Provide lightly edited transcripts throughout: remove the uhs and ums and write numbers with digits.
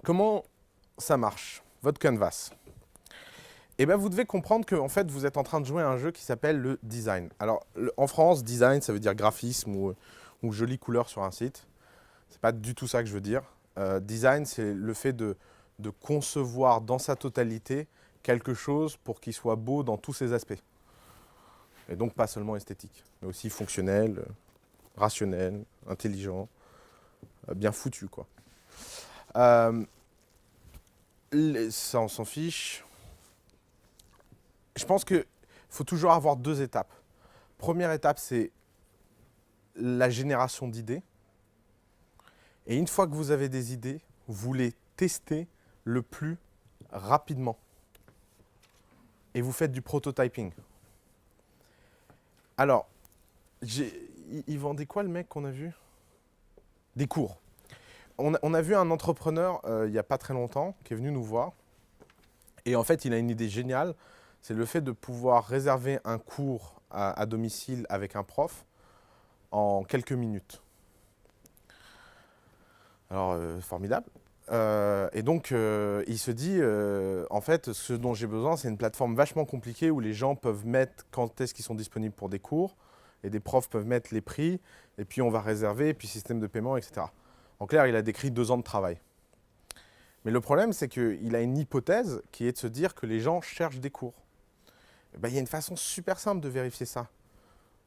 Comment ça marche, votre canvas? Eh bien, vous devez comprendre que en fait, vous êtes en train de jouer à un jeu qui s'appelle le design. Alors, en France, design, ça veut dire graphisme ou jolie couleur sur un site. C'est pas du tout ça que je veux dire. Design, c'est le fait de concevoir dans sa totalité quelque chose pour qu'il soit beau dans tous ses aspects. Et donc, pas seulement esthétique, mais aussi fonctionnel, rationnel, intelligent, bien foutu, quoi. Euh, Ça, on s'en fiche. Je pense qu'il faut toujours avoir deux étapes. Première étape, c'est la génération d'idées. Et une fois que vous avez des idées, vous les testez le plus rapidement. Et vous faites du prototyping. Alors, il vendait quoi le mec qu'on a vu? Des cours. On a vu un entrepreneur il n'y a pas très longtemps qui est venu nous voir. Et en fait, il a une idée géniale. C'est le fait de pouvoir réserver un cours à domicile avec un prof en quelques minutes. Alors, formidable. Et donc, il se dit, en fait, ce dont j'ai besoin, c'est une plateforme vachement compliquée où les gens peuvent mettre quand est-ce qu'ils sont disponibles pour des cours, et des profs peuvent mettre les prix, et puis on va réserver, et puis système de paiement, etc. En clair, il a décrit 2 ans de travail. Mais le problème, c'est qu'il a une hypothèse qui est de se dire que les gens cherchent des cours. Eh ben, il y a une façon super simple de vérifier ça.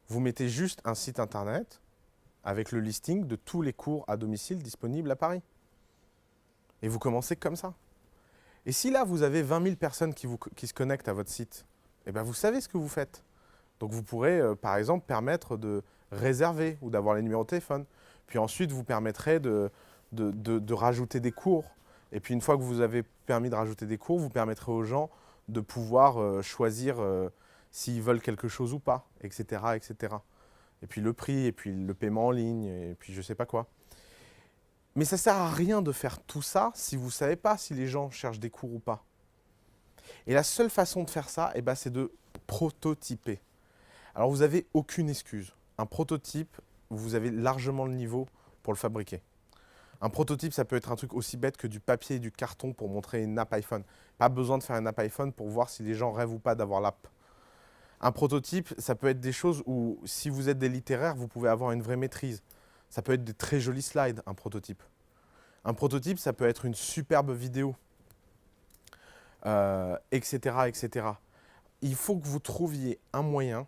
Vous mettez juste un site internet avec le listing de tous les cours à domicile disponibles à Paris. Et vous commencez comme ça. Et si là, vous avez 20 000 personnes qui se connectent à votre site, eh ben, vous savez ce que vous faites. Donc vous pourrez, par exemple, permettre de réserver ou d'avoir les numéros de téléphone. Puis ensuite, vous permettrez de rajouter des cours. Et puis une fois que vous avez permis de rajouter des cours, vous permettrez aux gens de pouvoir choisir s'ils veulent quelque chose ou pas, etc., etc. Et puis le prix, et puis le paiement en ligne, et puis je ne sais pas quoi. Mais ça ne sert à rien de faire tout ça si vous ne savez pas si les gens cherchent des cours ou pas. Et la seule façon de faire ça, eh ben, c'est de prototyper. Alors vous n'avez aucune excuse. Un prototype, vous avez largement le niveau pour le fabriquer. Un prototype, ça peut être un truc aussi bête que du papier et du carton pour montrer une app iPhone. Pas besoin de faire une app iPhone pour voir si les gens rêvent ou pas d'avoir l'app. Un prototype, ça peut être des choses où, si vous êtes des littéraires, vous pouvez avoir une vraie maîtrise. Ça peut être des très jolis slides, un prototype. Un prototype, ça peut être une superbe vidéo, etc., etc. Il faut que vous trouviez un moyen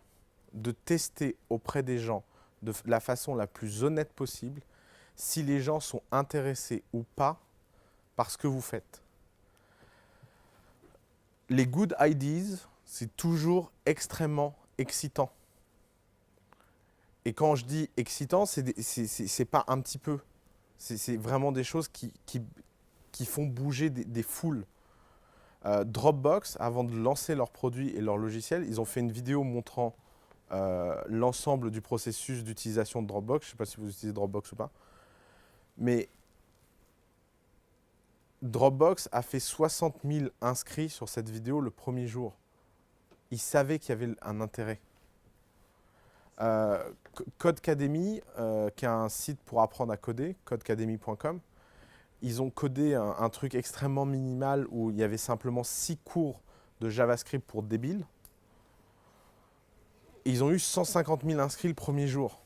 de tester auprès des gens de la façon la plus honnête possible si les gens sont intéressés ou pas par ce que vous faites. Les good ideas, c'est toujours extrêmement excitant. Et quand je dis excitant, c'est pas un petit peu. C'est vraiment des choses qui font bouger des foules. Dropbox, avant de lancer leurs produits et leur logiciel, ils ont fait une vidéo montrant l'ensemble du processus d'utilisation de Dropbox. Je ne sais pas si vous utilisez Dropbox ou pas. Mais Dropbox a fait 60 000 inscrits sur cette vidéo le premier jour. Ils savaient qu'il y avait un intérêt. Codecademy, qui est un site pour apprendre à coder, codecademy.com, ils ont codé un truc extrêmement minimal où il y avait simplement 6 cours de JavaScript pour débiles. Et ils ont eu 150 000 inscrits le premier jour.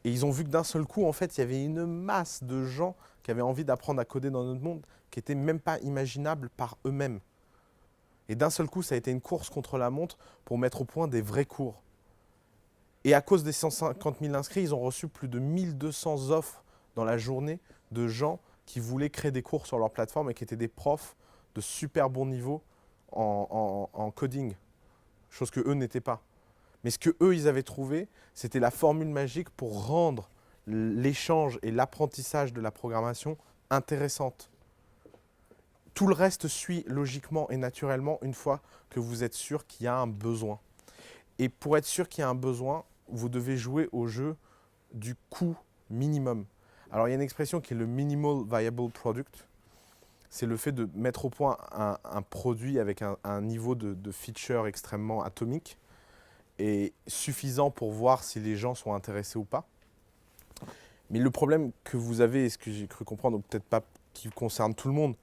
Et ils ont vu que d'un seul coup, en fait, il y avait une masse de gens qui avaient envie d'apprendre à coder dans notre monde qui n'était même pas imaginable par eux-mêmes. Et d'un seul coup, ça a été une course contre la montre pour mettre au point des vrais cours. Et à cause des 150 000 inscrits, ils ont reçu plus de 1200 offres dans la journée de gens qui voulaient créer des cours sur leur plateforme et qui étaient des profs de super bon niveau en coding, chose que eux n'étaient pas. Mais ce que eux ils avaient trouvé, c'était la formule magique pour rendre l'échange et l'apprentissage de la programmation intéressante. Tout le reste suit logiquement et naturellement une fois que vous êtes sûr qu'il y a un besoin. Et pour être sûr qu'il y a un besoin, vous devez jouer au jeu du coût minimum. Alors il y a une expression qui est le minimal viable product. C'est le fait de mettre au point un produit avec un niveau de feature extrêmement atomique et suffisant pour voir si les gens sont intéressés ou pas. Mais le problème que vous avez, et ce que j'ai cru comprendre, ou peut-être pas, qui concerne tout le monde,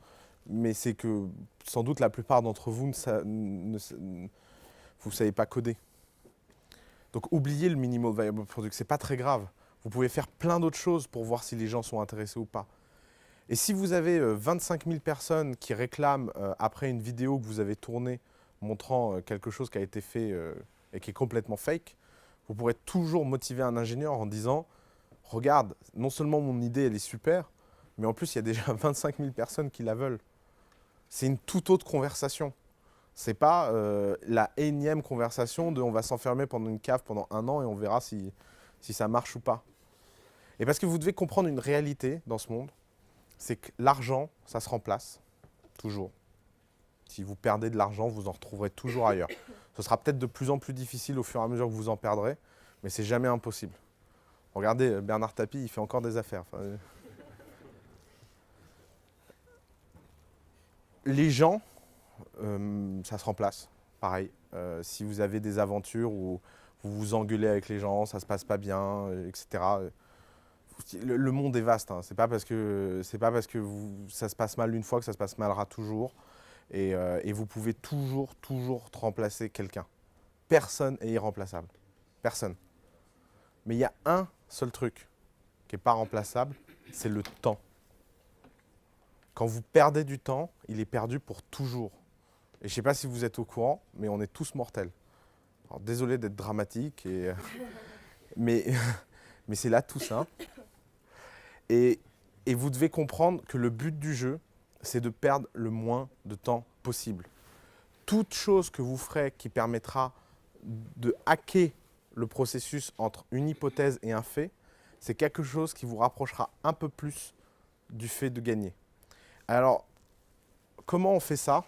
mais c'est que sans doute la plupart d'entre vous vous savez pas coder. Donc oubliez le minimum viable product, c'est pas très grave. Vous pouvez faire plein d'autres choses pour voir si les gens sont intéressés ou pas. Et si vous avez 25 000 personnes qui réclament après une vidéo que vous avez tournée montrant quelque chose qui a été fait et qui est complètement fake, vous pourrez toujours motiver un ingénieur en disant « Regarde, non seulement mon idée elle est super, mais en plus il y a déjà 25 000 personnes qui la veulent. » C'est une toute autre conversation. C'est pas la énième conversation de « on va s'enfermer pendant une cave pendant 1 an et on verra si ça marche ou pas ». Et parce que vous devez comprendre une réalité dans ce monde, c'est que l'argent, ça se remplace, toujours. Si vous perdez de l'argent, vous en retrouverez toujours ailleurs. Ce sera peut-être de plus en plus difficile au fur et à mesure que vous en perdrez, mais c'est jamais impossible. Regardez, Bernard Tapie, il fait encore des affaires. Enfin, les gens, ça se remplace, pareil. Si vous avez des aventures où vous vous engueulez avec les gens, ça se passe pas bien, etc. Le monde est vaste, hein. C'est pas parce que ça se passe mal une fois que ça se passe malra toujours. Et vous pouvez toujours remplacer quelqu'un. Personne est irremplaçable. Personne. Mais il y a un seul truc qui n'est pas remplaçable, c'est le temps. Quand vous perdez du temps, il est perdu pour toujours. Et je ne sais pas si vous êtes au courant, mais on est tous mortels. Alors, désolé d'être dramatique, mais c'est là tout ça. Et vous devez comprendre que le but du jeu, c'est de perdre le moins de temps possible. Toute chose que vous ferez qui permettra de hacker le processus entre une hypothèse et un fait, c'est quelque chose qui vous rapprochera un peu plus du fait de gagner. Alors, comment on fait ça?